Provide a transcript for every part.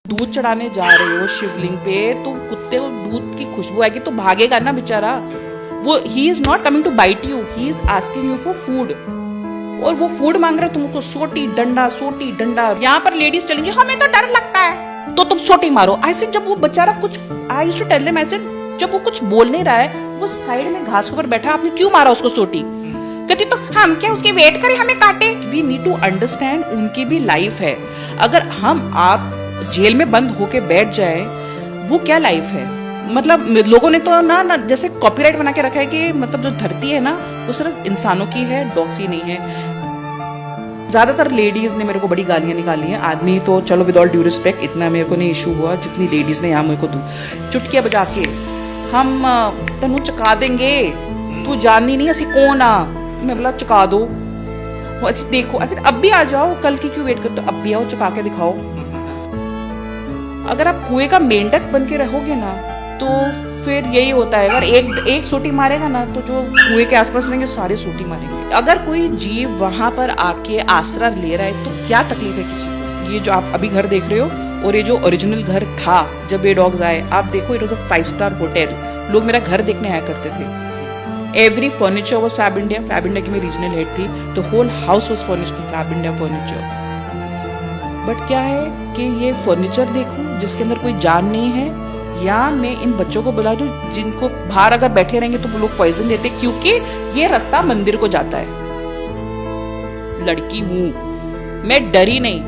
दूध चढ़ाने जा रहे हो शिवलिंग पे, तो कुत्ते को दूध की खुशबू आएगी तो भागेगा ना बेचारा। वो he is not coming to bite you, he is asking you for food. और वो फूड मांग रहे हो, तुमको सोटी डंडा। यहाँ पर लेडीज चलेंगी, हमें तो डर लगता है तो तुम सोटी मारो। ऐसे जब वो बेचारा कुछ, I used to tell him, ऐसे जब वो कुछ बोल नहीं रहा है, वो साइड में घास के ऊपर बैठा, आपने क्यों मारा उसको सोटी? कहती तो हम क्या उसके वेट करें हमें काटे? वी नीड टू अंडरस्टैंड, उनकी भी लाइफ है। अगर हम आप जेल में बंद होके बैठ जाए, वो क्या लाइफ है? मतलब लोगों ने तो ना जैसे कॉपीराइट बना के रखा है कि मतलब जो धरती है ना वो सिर्फ इंसानों की है, डॉग्स की नहीं है। ज्यादातर लेडीज ने मेरे को बड़ी गालियां निकाली हैं। आदमी तो चलो विद ऑल ड्यू रिस्पेक्ट इतना मेरे को नहीं इशू हुआ, जितनी लेडीज ने यहाँ मेरे को चुटकियां बजा के हम तनु चका देंगे, तू जाननी नहीं असी कौन आ। मैं बोला चका दो, अच्छा देखो, अच्छा अब भी आ जाओ, कल की क्यों वेट करते हो, अब भी आओ चका के दिखाओ। अगर आप कुएं का मेंढक बन के रहोगे ना तो फिर यही होता है, अगर एक सोटी मारेगा ना तो जो कुएं के आसपास रहेंगे सारे सोटी मारेंगे। अगर कोई जीव वहां पर आके आसरा ले रहा है तो क्या तकलीफ है किसी को? ये जो आप अभी घर देख रहे हो और ये जो ओरिजिनल घर था जब ये डॉग्स आए, आप देखो it was a 5 star hotel. लोग मेरा घर देखने आया करते थे। Every furniture was Fab India की मैं रीजनल हेड थी, तो whole house was furnished with Fab India furniture. But क्या है कि ये फर्नीचर देखूं जिसके अंदर कोई जान नहीं है, या मैं इन बच्चों को बुला दूं जिनको बाहर अगर बैठे रहेंगे तो लोग पॉइजन देते, क्योंकि ये रास्ता मंदिर को जाता है। लड़की हूं, मैं डरी नहीं।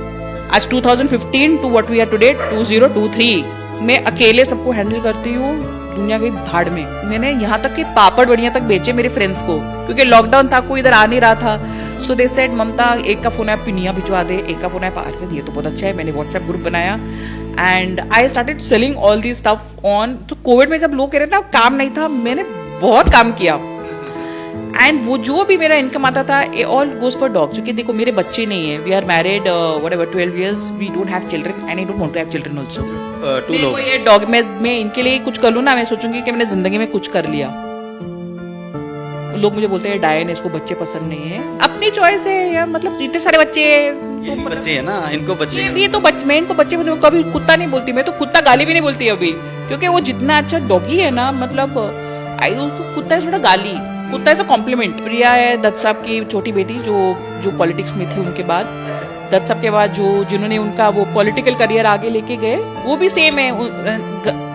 आज 2015 to what we are today 2023, मैं अकेले सबको हैंडल करती हूँ। दुनिया गई भाड़ में। मैंने यहाँ तक कि पापड़ बढ़िया तक बेचे मेरे फ्रेंड्स को, क्योंकि लॉकडाउन था, कोई इधर आ नहीं रहा था। सो दे सेड ममता एक का फोन है पिनिया भिजवा दे, एक का फोन है पार्सल, ये तो बहुत अच्छा है। मैंने व्हाट्सएप ग्रुप बनाया and I started selling all the stuff on. तो कोविड में जब लोग कह रहे थे ना काम नहीं था, मैंने बहुत काम किया। एंड वो जो भी मेरा इनकम आता था ये ऑल गोज फॉर डॉग। क्योंकि देखो मेरे बच्चे नहीं है, we are married whatever 12 years, we don't have children and I don't want to have children also. ये डॉग मैं इनके लिए कुछ कर लूं ना, मैं सोचूंगी कि मैंने जिंदगी में कुछ कर लिया। लोग मुझे बोलते हैं डायन इसको बच्चे पसंद नहीं है, अपनी चॉइस है यार। मतलब इतने सारे बच्चे तो बच्चे है ना, इनको बच्चे भी तो मैं इनको बच्चे कभी कुत्ता नहीं बोलती, मैं तो कुत्ता गाली भी नहीं बोलती अभी, क्योंकि वो जितना अच्छा डॉगी है ना, मतलब आई उसको कुत्ता है थोड़ा गाली, कुत्ता ऐसा कॉम्प्लीमेंट। प्रिया है दत्त साहब की छोटी बेटी जो पॉलिटिक्स में थी, उनके बाद दत्त साहब के बाद जिन्होंने उनका वो पॉलिटिकल करियर आगे लेके गए, वो भी सेम है।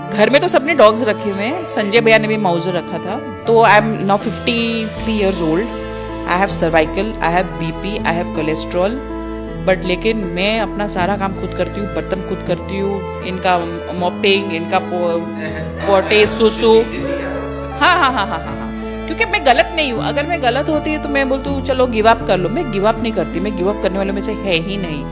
घर में तो सबने डॉग्स रखे हुए हैं, संजय भैया ने भी माउजर रखा था। तो I am now 53 years old, I have cervical, I have BP, I have cholesterol, but लेकिन मैं अपना सारा काम खुद करती हूँ, बर्तन खुद करती हूँ, इनका मॉपिंग, इनका पोटे सुसु। हाँ, क्योंकि मैं गलत नहीं हूँ। अगर मैं गलत होती तो मैं बोलती हूँ चलो गिव अप कर लो, मैं गिव अप नहीं करती, मैं गिव अप करने वालों में से है ही नहीं।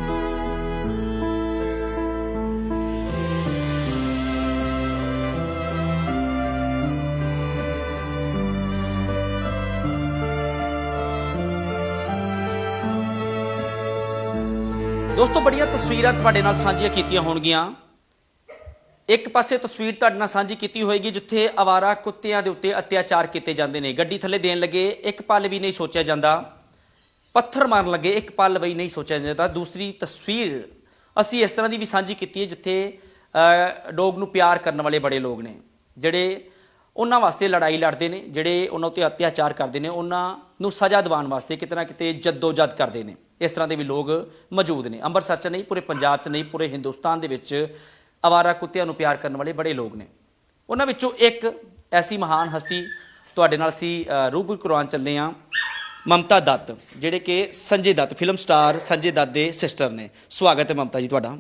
दोस्तों बड़िया तस्वीरां तुहाडे नाल साझीਆਂ कीतियां होणगीਆਂ। एक पासे तस्वीर तुहाडे नाल साझी कीती होएगी जिथे आवारा कुत्तियां दे उत्ते अत्याचार कीते जांदे ने, गड्डी थल्ले देण लगे एक पल भी नहीं सोचा जांदा, पत्थर मारन लगे एक पल भी नहीं सोचा जांदा। दूसरी तस्वीर असी इस तरह की भी साझी कीती है जिथे डॉग नूं प्यार करने वाले बड़े लोग ने, जिहड़े उन्हां वास्ते लड़ाई लड़दे ने, जिहड़े उन्हां उत्ते अत्याचार करदे ने, उन्हां नूं सज़ा दिवाउण वास्ते किते ना किते जद्दोजहद करदे ने। इस तरह के भी लोग मौजूद ने, अंमृतसर च नहीं, पूरे पंजाब च नहीं, पूरे हिंदुस्तान दे विच आवारा कुत्तियां नूं प्यार करने वाले बड़े लोग ने। उन्हां विचों एक ऐसी महान हस्ती तुहाडे नाल असीं रूबरू करवाउण चले आ, ममता दत्त, जिहड़े कि संजय दत्त फिल्म स्टार संजय दत्त दे सिस्टर ने। स्वागत है ममता जी तुहाडा।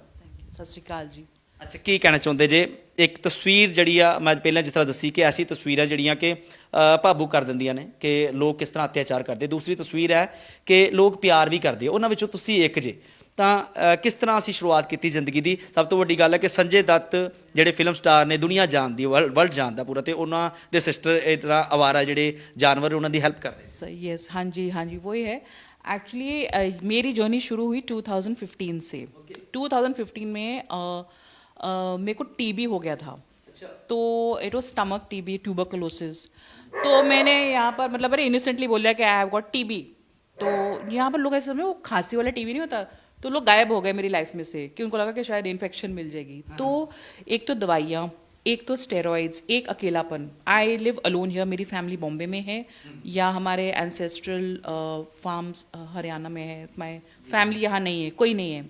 सत श्री अकाल जी। अच्छा की कहना चाहुंदे जे, एक तस्वीर जिहड़ी आ मैं पहले जिस तरह दसी कि ऐसी तस्वीर जिहड़ियां कि भावुक कर दिंदियां ने कि लोग किस तरह अत्याचार करते। दूसरी तस्वीर है कि लोग प्यार भी करते, उन्हां विचों तुसीं एक जे। ਤਾਂ किस तरह असीं शुरुआत की जिंदगी की? सब तो वड्डी गल है कि संजय दत्त जिहड़े फिल्म स्टार ने, दुनिया जानदी, वर्ल्ड जानदा पूरा, तो उन्हां दे सिस्टर इस तरह आवारा जिहड़े जानवर उन्हां दी हेल्प करदे। सही है, हाँ जी वही है। एक्चुअली मेरी जर्नी शुरू हुई 2015 से। 2015 में मेरे को टीबी हो गया था। तो it was stomach TB, tuberculosis. तो मैंने यहाँ पर मतलब बड़े इनोसेंटली बोल दिया कि आई हैव गॉट टीबी। तो यहाँ पर लोग ऐसे समझे वो खांसी वाला टीबी नहीं होता, तो लोग गायब हो गए मेरी लाइफ में से कि उनको लगा कि शायद इन्फेक्शन मिल जाएगी। तो एक तो दवाइयाँ, एक तो स्टेरॉइड्स, एक अकेलापन। आई लिव अलोन हियर, मेरी फैमिली बॉम्बे में है या हमारे एंसेस्ट्रल फार्म्स हरियाणा में है, माई फैमिली यहाँ नहीं है, कोई नहीं है।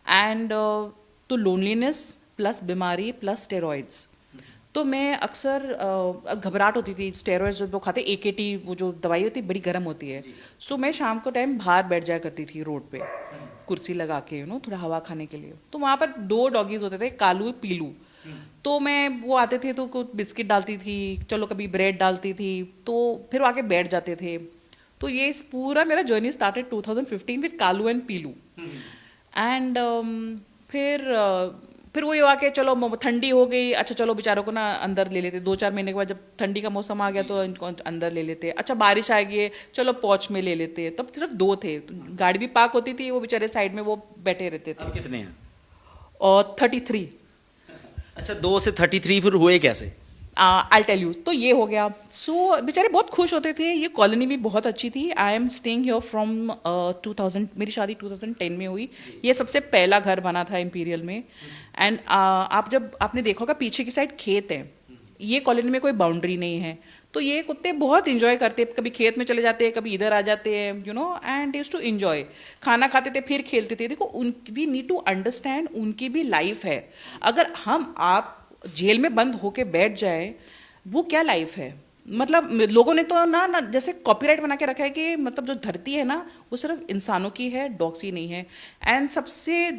एंड तो लोनलीनेस प्लस बीमारी प्लस स्टेरॉइड्स। तो मैं अक्सर घबराहट होती थी, स्टेरॉइड्स जो खाते AKT, वो जो दवाई होती है बड़ी गर्म होती है। सो मैं शाम को टाइम बाहर बैठ जाया करती थी रोड पे, कुर्सी लगा के थोड़ा हवा खाने के लिए। तो वहाँ पर 2 डॉगीज होते थे, कालू पीलू। तो मैं वो आते थे तो कुछ बिस्किट डालती थी, चलो कभी ब्रेड डालती थी, तो फिर वो आके बैठ जाते थे। तो ये पूरा मेरा journey started 2015 with Kalu and Piloo. And फिर वही हुआ कि चलो ठंडी हो गई, अच्छा चलो बेचारों को ना अंदर ले लेते। 2-4 महीने के बाद जब ठंडी का मौसम आ गया तो इनको अंदर ले लेते। अच्छा बारिश आ गई, चलो पौच में ले लेते। तब सिर्फ 2 थे, गाड़ी भी पार्क होती थी, वो बेचारे साइड में वो बैठे रहते थे। अब कितने हैं? और 33। अच्छा 2 से 33 फिर हुए कैसे? I tell you. तो ये हो गया। सो बेचारे बहुत खुश होते थे। ये कॉलोनी भी बहुत अच्छी थी। I am staying here from 2000, मेरी शादी 2010 में हुई। ये सबसे पहला घर बना था इंपीरियल में। एंड आप जब आपने देखा होगा पीछे की साइड खेत है, ये कॉलोनी में कोई बाउंड्री नहीं है। तो ये कुत्ते बहुत इंजॉय करते, कभी खेत में चले जाते हैं, कभी इधर आ जाते हैं, एंड यूज टू इंजॉय। खाना खाते थे फिर खेलते थे। देखो वी नीड टू अंडरस्टैंड, उनकी भी लाइफ है। अगर आप जेल में बंद होके बैठ जाए, वो क्या लाइफ है? मतलब लोगों ने तो ना जैसे कॉपीराइट बना के रखा है कि मतलब जो धरती है ना वो सिर्फ इंसानों की है, डॉग्स की नहीं है। एंड सबसे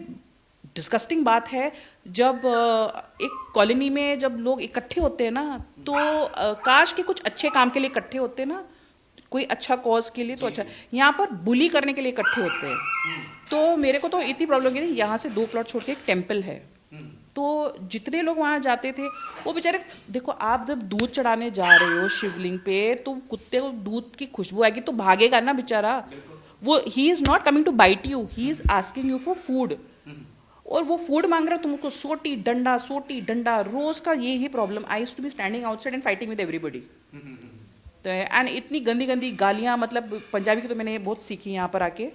डिस्कस्टिंग बात है जब एक कॉलोनी में जब लोग इकट्ठे होते हैं ना, तो काश के कुछ अच्छे काम के लिए इकट्ठे होते हैं ना, कोई अच्छा कॉज के लिए तो अच्छा। यहाँ पर बुली करने के लिए इकट्ठे होते हैं। तो मेरे को तो इतनी प्रॉब्लम की थी, यहाँ से 2 प्लॉट छोड़ के एक टेम्पल है। तो जितने लोग वहाँ जाते थे वो बेचारे, देखो आप जब दूध चढ़ाने जा रहे हो शिवलिंग पे, तो कुत्ते को दूध की खुशबू आएगी तो भागेगा ना बेचारा। वो he is not coming to bite you, he is asking you for food. और वो फूड मांग रहा है तुमको, सोटी डंडा रोज का यही problem. I used to be standing outside and fighting with everybody. तो एंड इतनी गंदी गंदी गालियां, मतलब पंजाबी की तो मैंने बहुत सीखी यहाँ पर आके,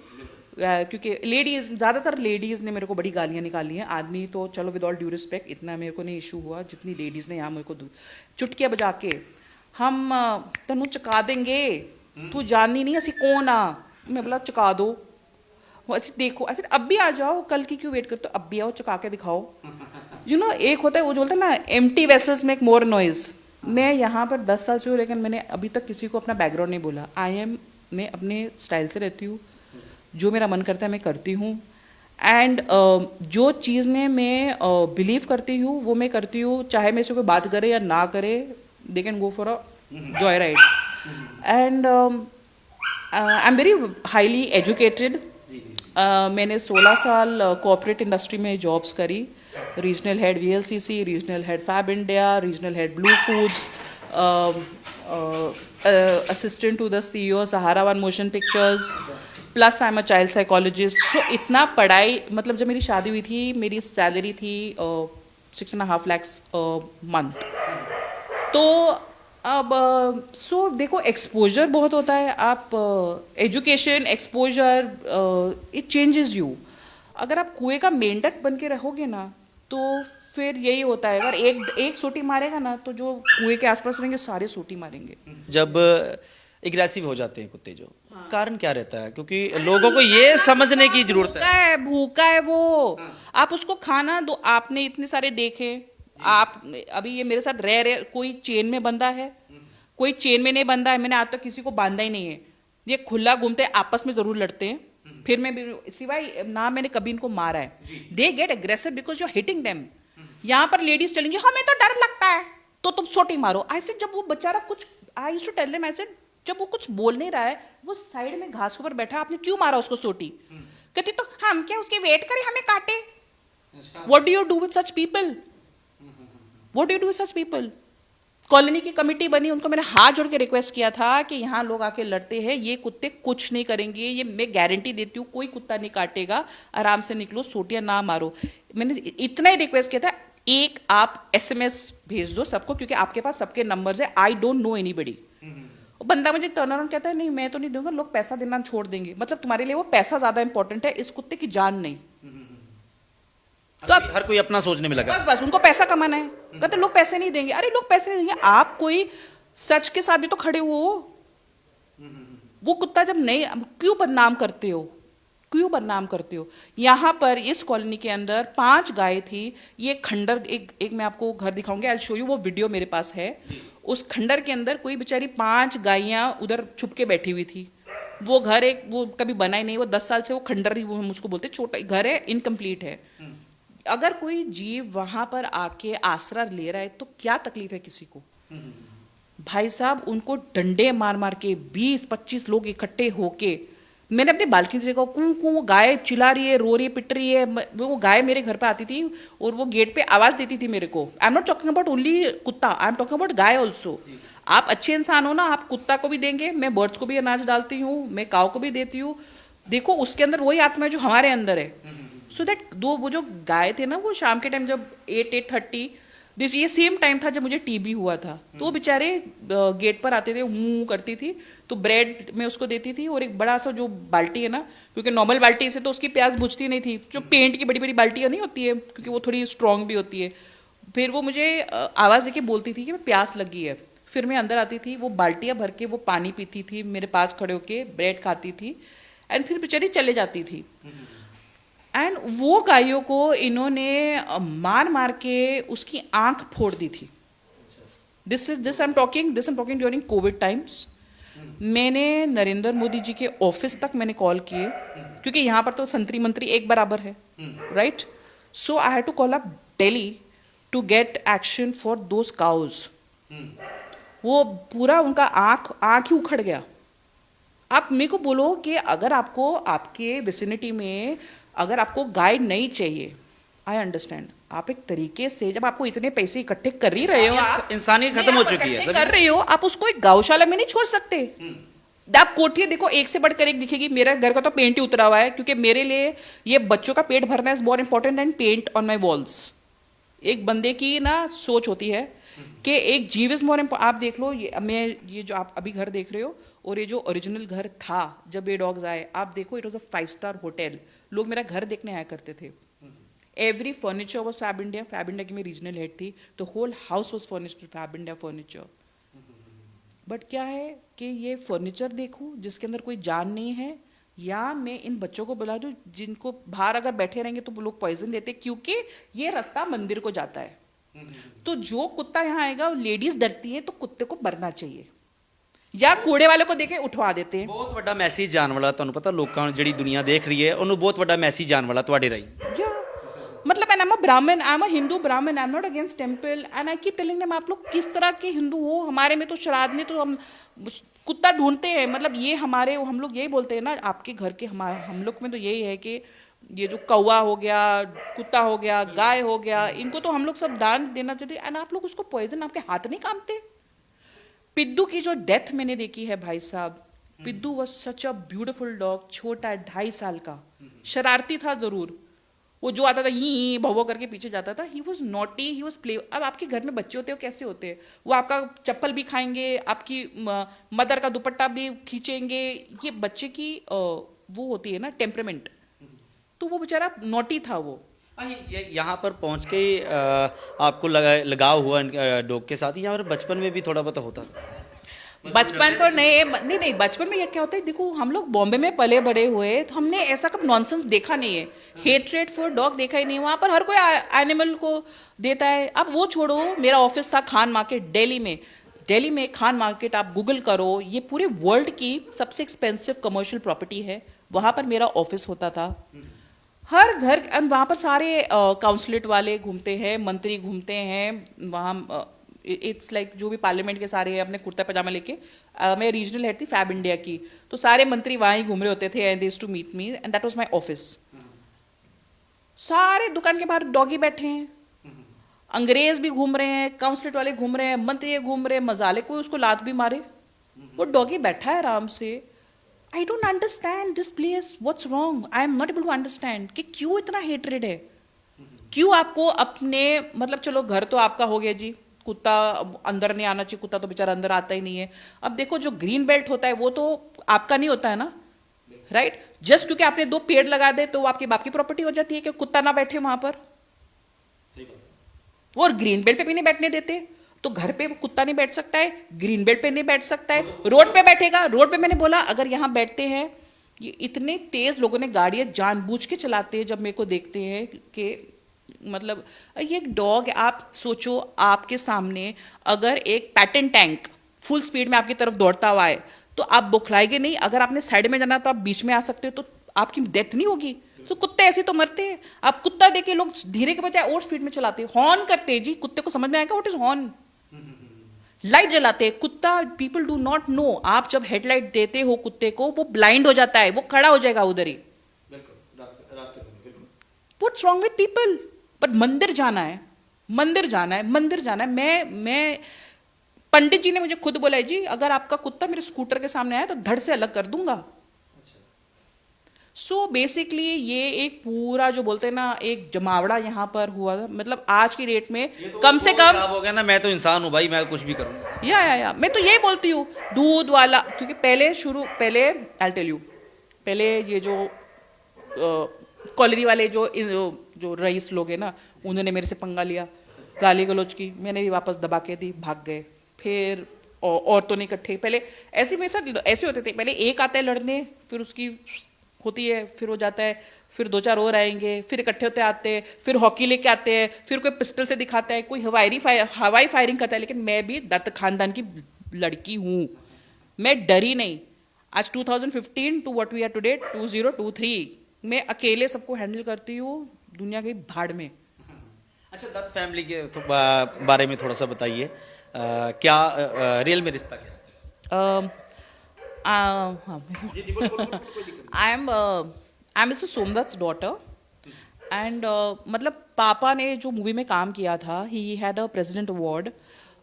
क्योंकि लेडीज, ज़्यादातर लेडीज़ ने मेरे को बड़ी गालियाँ निकाली हैं। आदमी तो चलो विद ऑल ड्यू रिस्पेक्ट इतना मेरे को नहीं इशू हुआ, जितनी लेडीज़ ने यहाँ मेरे को चुटकियाँ बजा के, हम तनु चका देंगे, तू जाननी नहीं असी कौन आ। मैं बोला चका दो, ऐसे देखो, ऐसे अब भी आ जाओ, कल की क्यों वेट करते हो, अब भी आओ चका के दिखाओ। एक होता है वो जो बोलते हैं ना, empty vessels make more noise. मैं यहाँ पर 10 साल से हूँ, लेकिन मैंने अभी तक किसी को अपना बैकग्राउंड नहीं बोला। मैं अपने स्टाइल से रहती हूँ, जो मेरा मन करता है मैं करती हूँ। एंड जो चीज़ में मैं बिलीव करती हूँ वो मैं करती हूँ, चाहे मेरे से कोई बात करे या ना करे, they can go for a joy ride. And I am very highly educated. मैंने 16 साल कॉर्पोरेट इंडस्ट्री में जॉब्स करी, regional head VLCC, regional head Fab India, regional head blue foods, assistant to the CEO Sahara one motion pictures, plus I am a child psychologist. So इतना पढ़ाई, मतलब जब मेरी शादी हुई थी मेरी सैलरी थी 6.5 lakhs मंथ। तो अब सो देखो एक्सपोजर बहुत होता है। आप education, exposure, it changes you. अगर आप कुएं का मेंढक बन के रहोगे ना तो फिर यही होता है, अगर एक सोटी मारेगा ना तो जो कुएं के आसपास रहेंगे सारे सोटी मारेंगे। जब एग्रेसिव हो जाते हैं कुत्ते, जो कारण क्या रहता है? क्योंकि लोगों को ये समझने की जरूरत है, भूखा है वो। आप उसको खाना दो। आपने इतने सारे देखे, आप अभी ये मेरे साथ रह कोई चेन में बंधा है, कोई चेन में नहीं बंधा है। मैंने आज तक किसी को बांधा ही नहीं है। ये खुला घूमते हैं, आपस में जरूर लड़ते हैं, फिर मैं सिवाय ना मैंने कभी इनको मारा है। They get aggressive because you are hitting them. यहाँ पर लेडीज चलेंगी, हमें तो डर लगता है तो तुम सोटी मारो। ऐसे जब वो बेचारा कुछ, I used to tell them, ऐसे जब वो कुछ बोल नहीं रहा है, वो साइड में घास के ऊपर बैठा, आपने क्यों मारा उसको सोटी? कहती तो हम क्या उसके वेट करें हमें काटे। What do you do with such people? What do you do with such people? Colony की कमेटी बनी, उनको मैंने हाथ जोड़ के रिक्वेस्ट किया था कि यहाँ लोग आके लड़ते हैं, ये कुत्ते कुछ नहीं करेंगे, ये मैं गारंटी देती हूँ, कोई कुत्ता नहीं काटेगा, आराम से निकलो, सोटियां ना मारो। मैंने इतना ही रिक्वेस्ट किया था। एक आप SMS भेज दो सबको, क्योंकि आपके पास सबके नंबर्स है। आई डोंट नो एनीबडी, वो बंदा मुझे टर्न अराउंड कहता है नहीं मैं तो नहीं दूंगा, लोग पैसा देना छोड़ देंगे। मतलब तुम्हारे लिए वो पैसा ज्यादा इंपॉर्टेंट है, इस कुत्ते की जान नहीं। तो अब हर कोई अपना सोचने में लगा। बस बस उनको पैसा कमाना है, कहते लोग पैसे नहीं देंगे। अरे लोग पैसे नहीं देंगे, आप कोई सच के साथ भी तो खड़े हो। वो कुत्ता जब नहीं, क्यों बदनाम करते हो, क्यों बदनाम करते हो? यहाँ पर इस कॉलोनी के अंदर 5 गाय थी। ये खंडर, एक मैं आपको घर दिखाऊंगी, आई विल शो यू, वो वीडियो मेरे पास है। उस खंडर के अंदर कोई बेचारी 5 गायें उधर छुप के बैठी हुई थी। वो घर एक वो कभी बना ही नहीं, वो 10 साल से वो खंडर ही, वो हम उसको बोलते, छोटा घर है, इनकम्प्लीट है। अगर कोई जीव वहां पर आके आसरा ले रहा है तो क्या तकलीफ है किसी को? भाई साहब उनको डंडे मार मार के 20-25 लोग इकट्ठे होके, मैंने अपनी बालकनी से देखा, कूं कूं वो गाय चिल्ला रही है, रो रही है, पिट रही है। वो गाय मेरे घर पे आती थी और वो गेट पे आवाज देती थी मेरे को। I am not talking about only कुत्ता, आई एम टॉकिंग अबाउट गाय ऑल्सो। आप अच्छे इंसान हो ना, आप कुत्ता को भी देंगे, मैं बर्ड्स को भी अनाज डालती हूँ, मैं काऊ को भी देती हूँ। देखो उसके अंदर वही आत्मा है जो हमारे अंदर है। सो दैट वो जो गाय थे ना, वो शाम के टाइम जब 8-8:30 दिस, ये सेम टाइम था जब मुझे टीबी हुआ था, तो वो बेचारे गेट पर आते थे, मुंह करती थी, तो ब्रेड में उसको देती थी और एक बड़ा सा जो बाल्टी है ना, क्योंकि नॉर्मल बाल्टी से तो उसकी प्यास बुझती नहीं थी, जो पेंट की बड़ी बड़ी बाल्टियां नहीं होती है, क्योंकि वो थोड़ी स्ट्रांग भी होती है। फिर वो मुझे आवाज देके बोलती थी कि मैं प्यास लगी है। फिर मैं अंदर आती थी, वो बाल्टियां भर के वो पानी पीती थी, मेरे पास खड़े होके ब्रेड खाती थी, एंड फिर बेचारी चले जाती थी। एंड वो गायों को इन्होंने मार मार के उसकी आंख फोड़ दी थी। This I am talking during Covid times. मैंने नरेंद्र मोदी जी के ऑफिस तक मैंने कॉल किए, क्योंकि यहाँ पर तो संतरी मंत्री एक बराबर है, right? So I had to call up Delhi to get action for those cows. वो पूरा उनका आंख ही उखड़ गया। आप मेरे को बोलो कि अगर आपको आपके विसिनिटी में अगर आपको गाय नहीं चाहिए, आई अंडरस्टैंड, आप एक तरीके से जब आपको इतने पैसे इकट्ठे कर ही रहे हो, आप इंसानियत खत्म हो चुकी है, कर रहे हो, आप उसको एक गौशाला में नहीं छोड़ सकते। आप कोठी देखो, एक से बढ़कर एक दिखेगी। मेरा घर का तो पेंट ही उतरा हुआ है, क्योंकि मेरे लिए ये बच्चों का पेट भरना is more important than paint on my walls. एक बंदे की ना सोच होती है कि एक जीव इज मोर इम्पोर्टेंट। आप देख लो, ये जो आप अभी घर देख रहे हो और ये जो ओरिजिनल घर था जब ये डॉग्स आए, आप देखो, it was a five star hotel. लोग मेरा घर देखने आया करते थे। Every furniture was Fab India की मैं रीजनल हेड थी, तो whole house was furnished Fab India furniture. But क्या है कि ये फर्नीचर देखूं जिसके अंदर कोई जान नहीं है, या मैं इन बच्चों को बुला दूं जिनको बाहर अगर बैठे रहेंगे तो लोग पॉइजन देते, क्योंकि ये रास्ता मंदिर को जाता है। तो जो कुत्ता यहाँ आएगा, लेडीज डरती है तो कुत्ते को मरना चाहिए, या कूड़े वाले को देखे उठवा देते हैं। ਬਹੁਤ ਵੱਡਾ ਮੈਸੇਜ ਜਾਣ ਵਾਲਾ, ਤੁਹਾਨੂੰ ਪਤਾ ਲੋਕਾਂ ਨੂੰ, ਜਿਹੜੀ ਦੁਨੀਆ ਦੇਖ ਰਹੀ ਹੈ ਉਹਨੂੰ ਬਹੁਤ ਵੱਡਾ ਮੈਸੇਜ ਜਾਣ ਵਾਲਾ ਤੁਹਾਡੇ ਰਾਹੀਂ। मतलब एंड आई एम अ ब्राह्मण, आई एम अ हिंदू ब्राह्मण, आई am not against temple, and I keep telling them आप लोग किस तरह के हिंदू हो, हमारे में तो श्राद्ध नहीं, तो हम कुत्ता ढूंढते हैं। मतलब ये हमारे, हम लोग यही बोलते हैं ना, आपके घर के हम लोग में तो यही है कि ये जो कौवा हो गया, कुत्ता हो गया, गाय हो गया, इनको तो हम लोग सब दान देना चाहिए, एंड आप लोग उसको पॉइजन, आपके हाथ नहीं कांपते। पिद्दू की जो डेथ मैंने देखी है भाई साहब, Piddu was such a beautiful dog, छोटा 2.5 साल का, शरारती था जरूर, वो जो आता था ये भवो करके पीछे जाता था, he was naughty, he was play. अब आपके घर में बच्चे होते हो, कैसे होते हैं वो, आपका चप्पल भी खाएंगे, आपकी मदर का दुपट्टा भी खींचेंगे, ये बच्चे की वो होती है ना टेम्परामेंट, तो वो बेचारा नॉटी था वो। यहाँ पर पहुँच के आपको लगाव हुआ डॉग के साथ, या फिर बचपन में भी थोड़ा बहुत होता था? बचपन तो नहीं, बचपन में ये क्या होता है, देखो हम लोग बॉम्बे में पले बड़े हुए, तो हमने ऐसा कब नॉनसेंस देखा नहीं है, हेट्रेड फॉर डॉग देखा ही नहीं। वहां पर हर कोई एनिमल को देता है। अब वो छोड़ो, मेरा ऑफिस था खान मार्केट दिल्ली में खान मार्केट, आप गूगल करो, ये पूरे वर्ल्ड की सबसे एक्सपेंसिव कमर्शियल प्रॉपर्टी है, वहां पर मेरा ऑफिस होता था। हर घर वहां पर सारे काउंसलेट वाले घूमते हैं, मंत्री घूमते हैं वहां, इट्स लाइक जो भी पार्लियामेंट के सारे अपने कुर्ता पजामा लेके, मैं रीजनल हेड थी फैब इंडिया की, तो सारे मंत्री वहां ही घूम रहे होते थे, and they used to meet me, and that was my office. सारे दुकान के बाहर डॉगी बैठे हैं, अंग्रेज भी घूम रहे हैं, काउंसलेट वाले घूम रहे हैं, मंत्री घूम रहे हैं, मजाले कोई उसको लात भी मारे, वो डॉगी बैठा है आराम से। I don't understand this place, what's wrong, I am not able to understand कि क्यों इतना हेट्रेड है, क्यों आपको अपने, मतलब चलो घर तो आपका हो गया जी, कुत्ता अंदर नहीं आना चाहिए, कुत्ता तो बेचारा अंदर आता ही नहीं है। अब देखो जो ग्रीन बेल्ट होता है वो तो आपका नहीं होता है ना, राइट? जस्ट क्योंकि आपने 2 पेड़ लगा दे तो वो आपके बाप की प्रॉपर्टी हो जाती है कि कुत्ता ना बैठे वहां पर। सही बात है। वो और ग्रीन बेल्ट पे भी नहीं बैठने देते, तो घर पे कुत्ता नहीं बैठ सकता है, ग्रीन बेल्ट पे नहीं बैठ सकता है, रोड पे बैठेगा। रोड पे मैंने बोला अगर यहां बैठते हैं, ये इतने तेज लोगों ने गाड़ियां जानबूझ के चलाते हैं, जब मेरे को देखते हैं कि मतलब ये एक डॉग है। आप सोचो आपके सामने अगर एक पैटर्न टैंक फुल स्पीड में आपकी तरफ दौड़ता हुआ है तो आप बुखलाएंगे नहीं? अगर आपने साइड में जाना तो आप बीच में आ सकते हो, तो आपकी डेथ नहीं होगी। तो कुत्ते ऐसे तो मरते हैं। आप कुत्ता देखे लोग धीरे के बजाय और स्पीड में चलाते हैं, हॉर्न करते हैं जी। कुत्ते को समझ में आएगा व्हाट इज हॉर्न? लाइट जलाते हैं। कुत्ता, पीपल डू नॉट नो, आप जब हेडलाइट देते हो कुत्ते को वो ब्लाइंड हो जाता है, वो खड़ा हो जाएगा उधर ही। रात के समय बिल्कुल। What's wrong with people? But मंदिर जाना है, मंदिर जाना है, मंदिर जाना है। मैं पंडित जी ने मुझे खुद बोला है जी अगर आपका कुत्ता मेरे स्कूटर के सामने आया तो धड़ से अलग कर दूंगा। सो बेसिकली ये एक पूरा जो बोलते हैं ना एक जमावड़ा यहाँ पर हुआ था। मतलब आज की डेट में तो कम से कम हो गया ना, मैं तो इंसान हूं भाई, मैं कुछ भी करूंगा। या मैं तो यही बोलती हूँ दूध वाला, क्योंकि पहले आई टेल यू, पहले ये जो कॉलोनी वाले जो रईस लोग हैं ना, उन्होंने मेरे से पंगा लिया, गाली गलौज की, मैंने भी वापस दबा के दी, भाग गए। फिर औरतों ने इकट्ठे, पहले ऐसे मेरे साथ ऐसे होते थे, पहले एक आता है लड़ने, फिर उसकी होती है, फिर वो जाता है, फिर 2-4 और आएंगे, फिर इकट्ठे होते आते हैं, फिर हॉकी लेके आते हैं, फिर कोई पिस्टल से दिखाता है, कोई हवाई फायरिंग करता है। लेकिन मैं भी दत्त खानदान की लड़की हूँ, मैं डरी नहीं। आज 2015 to what we are today 2023, मैं अकेले सबको हैंडल करती हूँ, दुनिया की भाड़ में। अच्छा, दत्त फैमिली के बारे में थोड़ा सा बताइए, क्या रियल में रिश्ता क्या है? I'm Mr. सोमदत्त's daughter and मतलब पापा ने जो मूवी में काम किया था, he had a president award.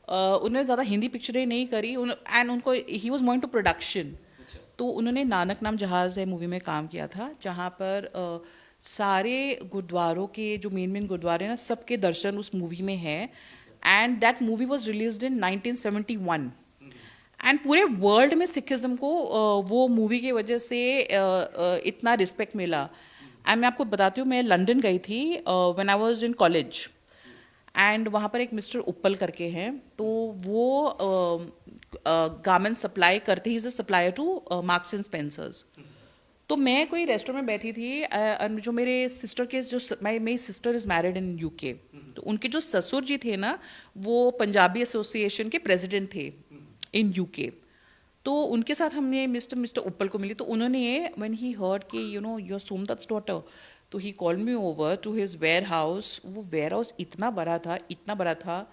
उन्होंने ज़्यादा हिंदी पिक्चरें नहीं करी एंड उनको he was going to production. तो उन्होंने नानक नाम जहाज़ है मूवी में काम किया था, जहाँ पर सारे गुरुद्वारों के जो मेन गुरुद्वारे ना सबके दर्शन उस मूवी में है। And that movie was released in 1971 and पूरे वर्ल्ड में सिखिज्म को वो मूवी की वजह से इतना रिस्पेक्ट मिला। एंड मैं आपको बताती हूँ, मैं लंदन गई थी when I was in college and वहाँ पर एक मिस्टर उप्पल करके हैं, तो वो गारमेंट सप्लाई करते he is a supplier two marks and Spencer's. तो मैं कोई रेस्टोरेंट में बैठी थी, जो मेरे सिस्टर के जो मेरी sister is married in UK, तो उनके जो ससुर जी थे ना वो पंजाबी एसोसिएशन के प्रेसिडेंट थे इन यूके। तो उनके साथ हमने मिस्टर उप्पल को मिली, तो उन्होंने व्हेन ही हर्ड कि you know you are Somdatt's daughter, तो he called me over to his warehouse. वो वेयर हाउस इतना बड़ा था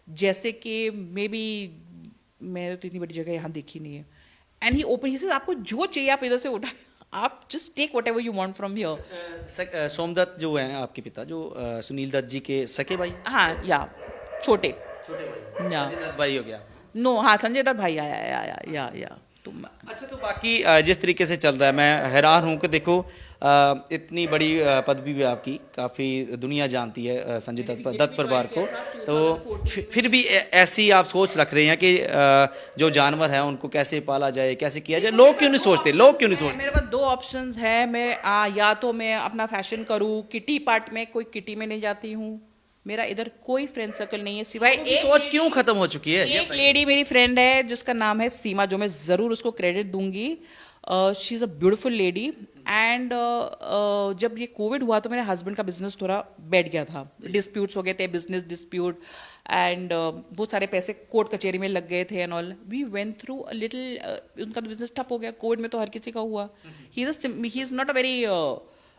जैसे कि मे बी मैंने तो इतनी बड़ी जगह यहाँ देखी नहीं है। And he open, he said आपको जो चाहिए आप इधर से उठा, आप just take whatever you want from here. Somdatt जो हैं आपके पिता, जो सुनील दत्त जी के सके भाई? हाँ, या छोटे भाई, या संजय दत्त भाई हो गया। नो, हाँ संजय दत्त भाई आया या तो अच्छा, तो बाकी जिस तरीके से चल रहा है, मैं हैरान हूँ कि देखो इतनी बड़ी पदवी भी आपकी, काफ़ी दुनिया जानती है संजय दत्त परिवार को, तो फिर भी ऐसी आप सोच रख रहे हैं कि जो जानवर है उनको कैसे पाला जाए, कैसे किया जाए? लोग क्यों नहीं सोचते? मेरे पास 2 ऑप्शंस है, मैं या तो मैं अपना फैशन करूँ किटी पार्ट में, कोई किटी में नहीं जाती हूँ, मेरा इधर कोई फ्रेंड सर्कल नहीं है सिवाय एक। सोच क्यों खत्म हो चुकी है? एक लेडी मेरी फ्रेंड है जिसका नाम है सीमा, जो मैं जरूर उसको क्रेडिट दूंगी। She is a beautiful lady. And जब ये कोविड हुआ तो मेरे हस्बैंड का बिजनेस थोड़ा बैठ गया था, डिस्प्यूट्स हो गए थे, बिजनेस डिस्प्यूट, एंड बहुत सारे पैसे कोर्ट कचहरी में लग गए थे and all. We went through a little, उनका तो बिजनेस ठप हो गया। कोविड में तो हर किसी का हुआ। ही is not a very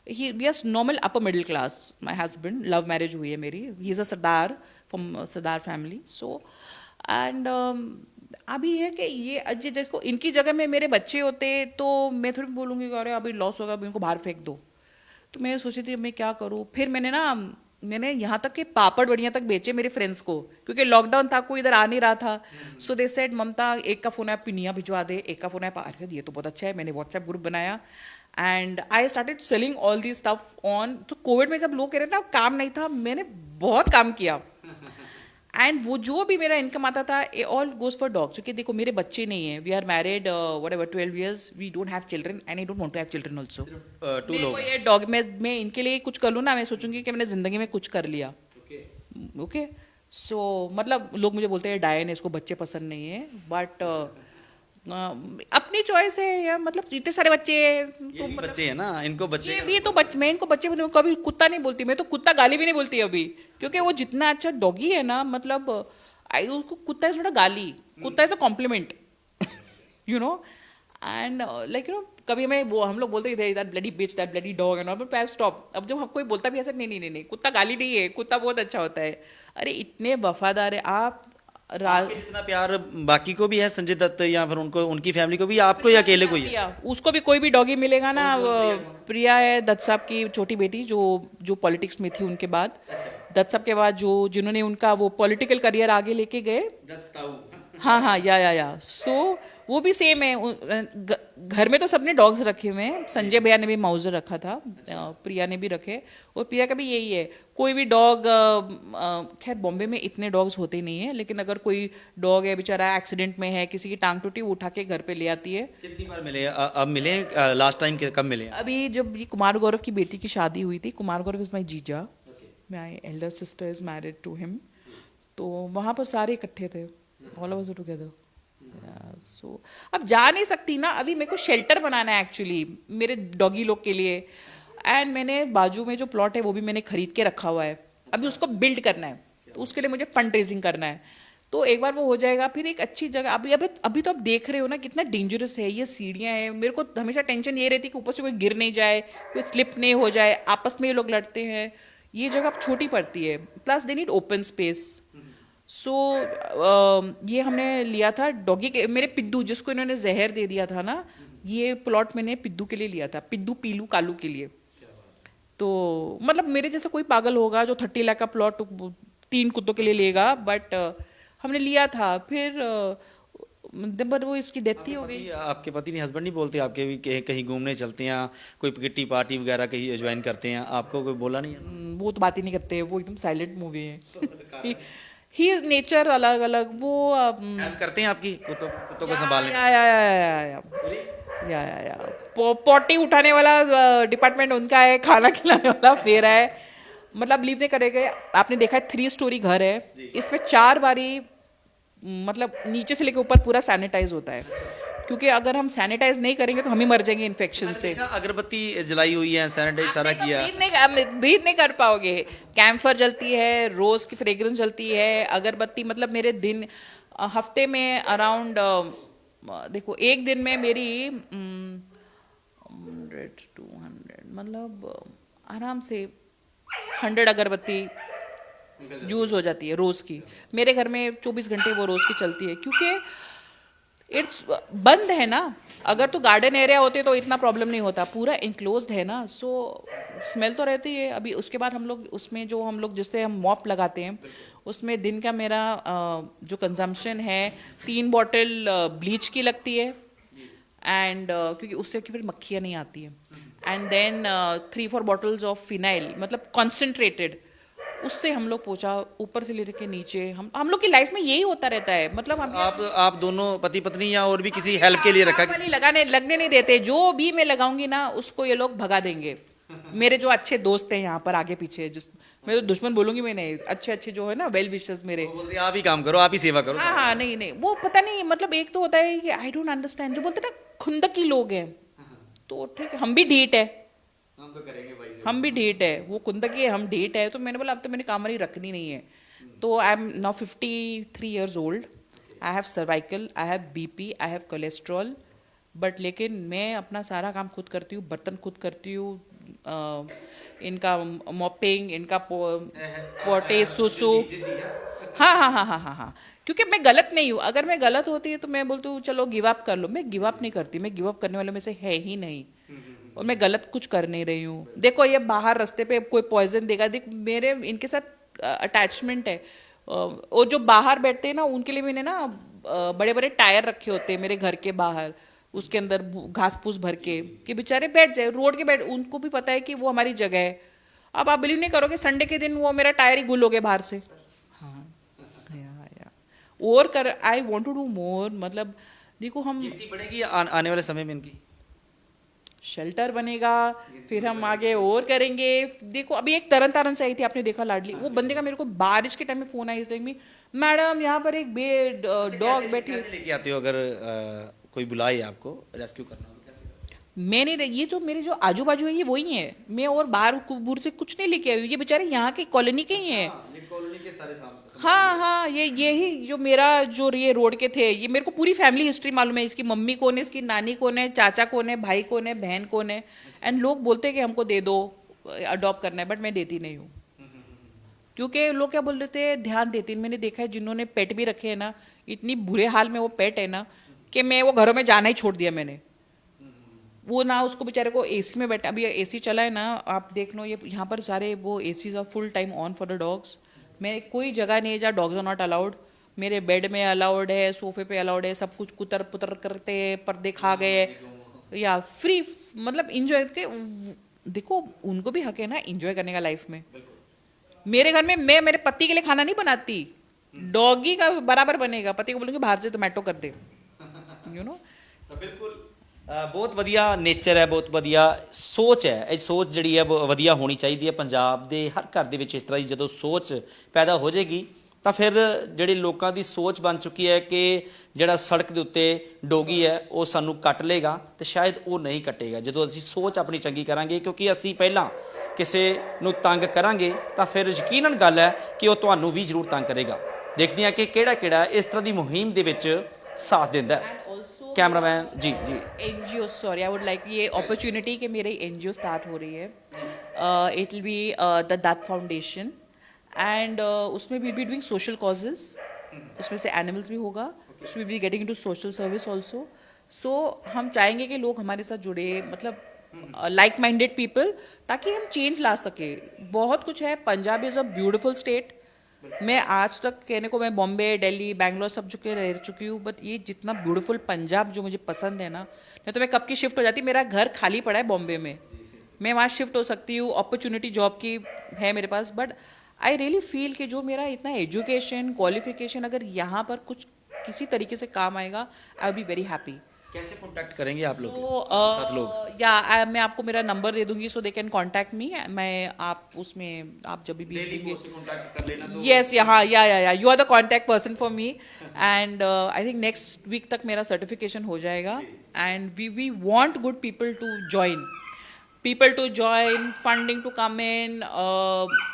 we are normal upper middle class. My husband, love marriage हुई है मेरी, he is a Sardar from Sardar family. So and अभी है कि ये अजय देखो, इनकी जगह में मेरे बच्चे होते तो मैं थोड़ी बोलूँगी अरे अभी लॉस होगा, अभी इनको बाहर फेंक दो। तो मैं सोची थी मैं क्या करूँ। फिर मैंने यहाँ तक के पापड़ बढ़िया तक बेचे मेरे फ्रेंड्स को, क्योंकि लॉकडाउन था, कोई इधर आ नहीं रहा था। सो दे सेड ममता एक का फ़ोन है पिनिया भिजवा दे, एक का फ़ोन है अरे ये तो बहुत अच्छा है। मैंने व्हाट्सएप ग्रुप बनाया and I started selling all the stuff on. तो कोविड में जब लोग कह रहे थे ना काम नहीं था, मैंने बहुत काम किया। एंड वो जो भी मेरा इनकम आता था ऑल गोज फॉर डॉग्स, क्योंकि देखो मेरे बच्चे नहीं है, we are married whatever 12 years, we don't have children and I don't want to have children also. Two लोग ये डॉग मैं इनके लिए कुछ कर लूँ ना, मैं सोचूंगी कि मैंने जिंदगी में कुछ कर लिया। ओके सो मतलब लोग मुझे बोलते हैं डायन है, इसको बच्चे पसंद नहीं है, बट अपनी चॉइस है यार, मतलब इतने सारे बच्चे हैं ये तो भी मतलब बच्चे हैं ना, इनको बच्चे ये भी तो मैं इनको बच्चे कभी कुत्ता नहीं बोलती, मैं तो कुत्ता गाली भी नहीं बोलती अभी, क्योंकि वो जितना अच्छा डॉगी है ना, मतलब आई उसको कुत्ता इज नॉट अ गाली, कुत्ता is a compliment you know. And like you know कभी मैं वो हम लोग बोलते थे that bloody bitch, that bloody dog and all, but I stop. अब जब कोई बोलता भी ऐसा, नहीं नहीं नहीं नहीं, कुत्ता गाली नहीं है, कुत्ता बहुत अच्छा होता है। अरे इतने वफादार है आप। आपके जितना प्यार बाकी को भी है संजय दत्त या फिर उनको, उनकी फैमिली को भी, आपको या अकेले को ही है? प्रिया, उसको भी कोई भी डॉगी मिलेगा ना, प्रिया है दत्त साहब की छोटी बेटी, जो पॉलिटिक्स में थी उनके बाद, दत्त साहब के बाद जो जिन्होंने उनका वो पॉलिटिकल करियर आगे लेके गए। हाँ हाँ या सो वो भी सेम है। घर में तो सबने डॉग्स रखे हुए हैं, संजय भैया ने भी माउजर रखा था, प्रिया ने भी रखे, और प्रिया का भी यही है। कोई भी डॉग, खैर बॉम्बे में इतने डॉग्स होते नहीं है, लेकिन अगर कोई डॉग है बेचारा एक्सीडेंट में है, किसी की टांग टूटी, वो उठा के घर पे ले आती है। कितनी बार मिले? अब मिले? लास्ट टाइम कब मिले? अभी जब ये कुमार गौरव की बेटी की शादी हुई थी, कुमार गौरव इज माई जीजा, my elder sister is married to him, तो वहाँ पर सारे इकट्ठे थे, all of us together. So अब जा नहीं सकती ना, अभी मेरे को शेल्टर बनाना है एक्चुअली मेरे डॉगी लोग के लिए, एंड मैंने बाजू में जो प्लॉट है वो भी मैंने खरीद के रखा हुआ है, अभी उसको बिल्ड करना है, तो उसके लिए मुझे फंड रेजिंग करना है। तो एक बार वो हो जाएगा, फिर एक अच्छी जगह, अभी तो आप देख रहे हो ना कितना डेंजरस है ये सीढ़ियाँ हैं। मेरे को हमेशा टेंशन ये रहती कि ऊपर से कोई गिर नहीं जाए, कोई स्लिप नहीं हो जाए, आपस में ये लोग लड़ते हैं, ये जगह अब छोटी पड़ती है, plus they need open space. So ये हमने लिया था डॉगी के, मेरे पिद्दू जिसको इन्होंने जहर दे दिया था ना, ये प्लॉट मैंने पिद्दू के लिए लिया था, पिद्दू पीलू कालू के लिए। तो मतलब मेरे जैसा कोई पागल होगा जो 30 लाख का प्लॉट 3 कुत्तों के लिए लेगा, बट हमने लिया था। फिर पर वो इसकी डेथ ही हो गई। आपके पति नहीं, हस्बैंड नहीं बोलते आपके भी कहीं घूमने चलते हैं, कोई किट्टी पार्टी वगैरह कहीं ज्वाइन करते हैं, आपको कोई बोला नहीं है? वो तो बात ही नहीं करते, वो एकदम साइलेंट मूवी है। ही इज नेचर अलग अलग, वो हेल्प करते हैं आपकी कुत्तों को संभालने या पॉटी उठाने वाला डिपार्टमेंट उनका है, खाना खिलाने वाला मेरा है, मतलब लीव नहीं करेंगे। आपने देखा है 3 स्टोरी घर है, इसमें 4 बारी मतलब नीचे से लेकर ऊपर पूरा सैनिटाइज होता है, क्योंकि अगर हम सैनिटाइज नहीं करेंगे तो हम ही मर जाएंगे इन्फेक्शन से। अगरबत्ती जलाई हुई है, सैनिटाइज सारा किया, ब्रीथ नहीं कर पाओगे। कैम्फर जलती है, रोज की फ्रेग्रेंस जलती है, अगरबत्ती, मतलब मेरे दिन हफ्ते में अराउंड देखो एक दिन में मेरी 100-200 मतलब आराम से 100 अगरबत्ती यूज हो जाती है रोज की। मेरे घर में 24 घंटे वो रोज की चलती है, क्योंकि इट्स बंद है ना। अगर तो गार्डन एरिया होते तो इतना प्रॉब्लम नहीं होता, पूरा इंक्लोज्ड है ना, सो स्मेल तो रहती है। अभी उसके बाद हम लोग उसमें जो हम लोग जिससे हम मॉप लगाते हैं, उसमें दिन का मेरा जो कंजम्पशन है 3 बॉटल ब्लीच की लगती है, एंड क्योंकि उससे फिर मक्खियाँ नहीं आती है, and then 3-4 bottles of phenyl, मतलब कॉन्सेंट्रेटेड, उससे हम लोग पोछा ऊपर से लेकर के नीचे। हम लोग की लाइफ में यही होता रहता है। मतलब आप दोनों पति पत्नी या और भी किसी हेल्प के लिए रखा? लगने नहीं देते, जो भी मैं लगाऊंगी ना उसको ये लोग भगा देंगे। मेरे जो अच्छे दोस्त हैं यहाँ पर आगे पीछे, जिस मैं तो दुश्मन बोलूंगी मैं नहीं, अच्छे अच्छे जो है ना वेल विशर्स मेरे, आप ही काम करो, आप ही सेवा करो। हाँ नहीं वो पता नहीं, मतलब एक तो होता है कि आई डोंट अंडरस्टैंड, जो बोलते ना खुंदकी लोग हैं, तो ठीक है हम भी ढीठ है, हम तो करेंगे भाई, हम भी ढीठ है, वो कुंदकी है हम ढीठ है। तो मैंने बोला अब तो मैंने कामरी रखनी नहीं है। तो I am now 53 years old, I have cervical, I have BP, I have cholesterol, but लेकिन मैं अपना सारा काम खुद करती हूँ, बर्तन खुद करती हूँ, इनका मॉपिंग, इनका पोटे सुसु, हाँ, क्योंकि मैं गलत नहीं हूँ। अगर मैं गलत होती है तो मैं बोलती हूँ चलो गिव अप कर लो, मैं गिव अप नहीं करती, मैं गिव अप करने वालों में से है ही नहीं, और मैं गलत कुछ कर नहीं रही हूँ। देखो ये बाहर रास्ते पे कोई पॉइजन देगा, देख मेरे इनके साथ अटैचमेंट है, और जो बाहर बैठते हैं ना उनके लिए मैंने ना बड़े बड़े टायर रखे होते हैं मेरे घर के बाहर, उसके अंदर घास फूस भर के, कि बेचारे बैठ जाए रोड के, बैठ, उनको भी पता है कि वो हमारी जगह है। अब आप बिलीव नहीं करोगे, संडे के दिन वो मेरा टायर ही गुल हो गया बाहर से। हाँ और कर, I want to do more. मतलब देखो हम गिनती बढ़ेगी आने वाले समय में इनकी? शेल्टर बनेगा, फिर हम आगे और करेंगे। देखो अभी एक तरन तारन से आई थी, आपने देखा लाडली, वो बंदे का मेरे को बारिश के टाइम में फोन आया, इस टाइम में मैडम यहाँ पर एक डॉग बैठी है। कैसे लेके आते हो अगर कोई बुलाए आपको रेस्क्यू करना हो तो कैसे? मैंने ये जो मेरे जो आजू बाजू है ये वही है, मैं और बाहर बुर से कुछ नहीं लेके आई हूँ, ये बेचारे यहाँ के कॉलोनी के ही हैं। कॉलोनी के सारे हाँ हाँ, यही जो मेरा जो ये रोड के थे, ये मेरे को पूरी फैमिली हिस्ट्री मालूम है, इसकी मम्मी कौन है, इसकी नानी कौन है, चाचा कौन है, भाई कौन है, बहन कौन है। एंड लोग बोलते हैं कि हमको दे दो, अडॉप्ट करना है, बट मैं देती नहीं हूँ, क्योंकि लोग क्या बोल देते हैं, ध्यान देते हैं। मैंने देखा है जिन्होंने पेट भी रखे हैं ना, इतनी बुरे हाल में वो पेट है ना, कि मैं वो घरों में जाना ही छोड़ दिया मैंने। वो ना उसको बेचारे को एसी में बैठा, अभी एसी चला है ना, आप देख लो, ये यहाँ पर सारे वो ACs are full time on for the dogs. मैं कोई जगह नहीं है जहाँ डॉग्स आर नॉट अलाउड। मेरे बेड में अलाउड है, सोफे पे अलाउड है, सब कुछ कुतर पुतर करते हैं, पर्दे खा गए या फ्री, मतलब इंजॉय के। देखो उनको भी हक है ना इंजॉय करने का लाइफ में। मेरे घर में मैं मेरे पति के लिए खाना नहीं बनाती, डॉगी का बराबर बनेगा। पति को बोलूंगी बाहर से टोमेटो कर दे, यू नो। ਬਿਲਕੁਲ ਬਹੁਤ ਵਧੀਆ ਨੇਚਰ ਹੈ, ਬਹੁਤ ਵਧੀਆ ਸੋਚ ਹੈ। ਇਹ ਸੋਚ ਜਿਹੜੀ ਹੈ ਵਧੀਆ ਹੋਣੀ ਚਾਹੀਦੀ ਹੈ। ਪੰਜਾਬ ਦੇ ਹਰ ਘਰ ਦੇ ਵਿੱਚ ਇਸ ਤਰ੍ਹਾਂ ਦੀ ਜਦੋਂ ਸੋਚ ਪੈਦਾ ਹੋ ਜਾਏਗੀ ਤਾਂ ਫਿਰ ਜਿਹੜੇ ਲੋਕਾਂ ਦੀ ਸੋਚ ਬਣ ਚੁੱਕੀ ਹੈ ਕਿ ਜਿਹੜਾ ਸੜਕ ਦੇ ਉੱਤੇ ਡੋਗੀ ਹੈ ਉਹ ਸਾਨੂੰ ਕੱਟ ਲੇਗਾ, ਤੇ ਸ਼ਾਇਦ ਉਹ ਨਹੀਂ ਕੱਟੇਗਾ ਜਦੋਂ ਅਸੀਂ ਸੋਚ ਆਪਣੀ ਚੰਗੀ ਕਰਾਂਗੇ। ਕਿਉਂਕਿ ਅਸੀਂ ਪਹਿਲਾਂ ਕਿਸੇ ਨੂੰ ਤੰਗ ਕਰਾਂਗੇ ਤਾਂ ਫਿਰ ਯਕੀਨਨ ਗੱਲ ਹੈ ਕਿ ਉਹ ਤੁਹਾਨੂੰ ਵੀ ਜ਼ਰੂਰ ਤੰਗ ਕਰੇਗਾ। ਦੇਖਦੇ ਹਾਂ ਕਿ ਕਿਹੜਾ ਕਿਹੜਾ ਇਸ ਤਰ੍ਹਾਂ ਦੀ ਮੁਹਿੰਮ ਦੇ ਵਿੱਚ साथ देता है। Cameraman ji ji NGO, sorry I would like ये अपॉर्चुनिटी कि मेरी एनजीओ स्टार्ट हो रही है। It will be the Dutt foundation, and उसमें will be doing social causes. उसमें से एनिमल्स भी होगा, will be getting into social service also. So हम चाहेंगे कि लोग हमारे साथ जुड़े, मतलब लाइक माइंडेड पीपल, ताकि हम चेंज ला सके। बहुत कुछ है, Punjab is a beautiful state. मैं आज तक कहने को मैं बॉम्बे, दिल्ली, बैंगलोर सब जगह रह चुकी हूँ, बट ये जितना ब्यूटीफुल पंजाब जो मुझे पसंद है ना, नहीं तो मैं कब की शिफ्ट हो जाती। मेरा घर खाली पड़ा है बॉम्बे में, मैं वहाँ शिफ्ट हो सकती हूँ, अपॉर्चुनिटी जॉब की है मेरे पास। बट आई रियली फील कि जो मेरा इतना एजुकेशन क्वालिफिकेशन अगर यहाँ पर कुछ किसी तरीके से काम आएगा, I will be very happy. कैसे कांटेक्ट करेंगे आप लोग साथ लोग? या मैं आपको मेरा नंबर दे दूंगी, सो दे कैन कांटेक्ट मी। मैं आप उसमें आप जब भी देंगे यस, हाँ, yeah you are the contact person for me. And I think next week तक मेरा सर्टिफिकेशन हो जाएगा, and we want good people to join, funding to come in,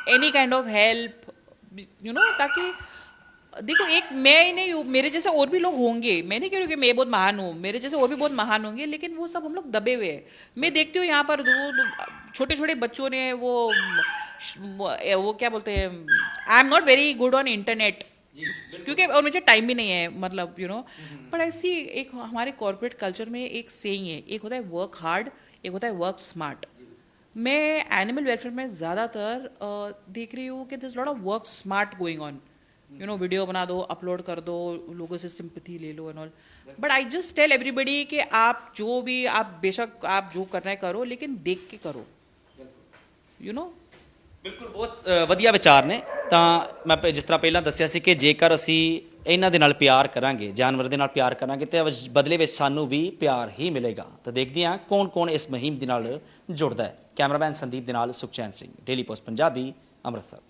any kind of help, you know. ताकि देखो एक मैं ही नहीं हूँ, मेरे जैसे और भी लोग होंगे। मैं नहीं कह रही हूँ कि मैं बहुत महान हूँ, मेरे जैसे और भी बहुत महान होंगे, लेकिन वो सब हम लोग दबे हुए हैं। मैं देखती हूँ यहाँ पर दो छोटे छोटे बच्चों ने वो क्या बोलते हैं, आई am not very good on internet, क्योंकि और मुझे टाइम भी नहीं है, मतलब यू नो। बट ऐसी एक हमारे कॉर्पोरेट कल्चर में एक सेइंग है, एक होता है वर्क हार्ड, एक होता है वर्क स्मार्ट। मैं एनिमल वेलफेयर में ज़्यादातर देख रही हूँ कि this lot of work smart going on, you know. Video बना दो, अपलोड कर दो, लोगों से सिंपैथी ले लो and all. But I just tell everybody कि आप जो भी, आप बेशक आप जो करना है करो, लेकिन देख के करो, यू नो। ਬਿਲਕੁਲ ਬਹੁਤ ਵਧੀਆ ਵਿਚਾਰ ਨੇ। ਤਾਂ ਮੈਂ ਜਿਸ ਤਰ੍ਹਾਂ ਪਹਿਲਾਂ ਦੱਸਿਆ ਸੀ ਕਿ ਜੇਕਰ ਅਸੀਂ ਇਹਨਾਂ ਦੇ ਨਾਲ ਪਿਆਰ ਕਰਾਂਗੇ, ਜਾਨਵਰ ਦੇ ਨਾਲ ਪਿਆਰ ਕਰਾਂਗੇ, ਤੇ ਬਦਲੇ ਵਿੱਚ ਸਾਨੂੰ ਵੀ ਪਿਆਰ ਹੀ ਮਿਲੇਗਾ। ਤਾਂ ਦੇਖਦੇ ਹਾਂ ਕੌਣ ਕੌਣ ਇਸ ਮੁਹਿੰਮ ਦੇ ਨਾਲ ਜੁੜਦਾ ਹੈ। ਕੈਮਰਾਮੈਨ ਸੰਦੀਪ ਦੇ ਨਾਲ ਸੁਖਚੈਨ ਸਿੰਘ, ਡੇਲੀ ਪੋਸਟ ਪੰਜਾਬੀ, ਅੰਮ੍ਰਿਤਸਰ।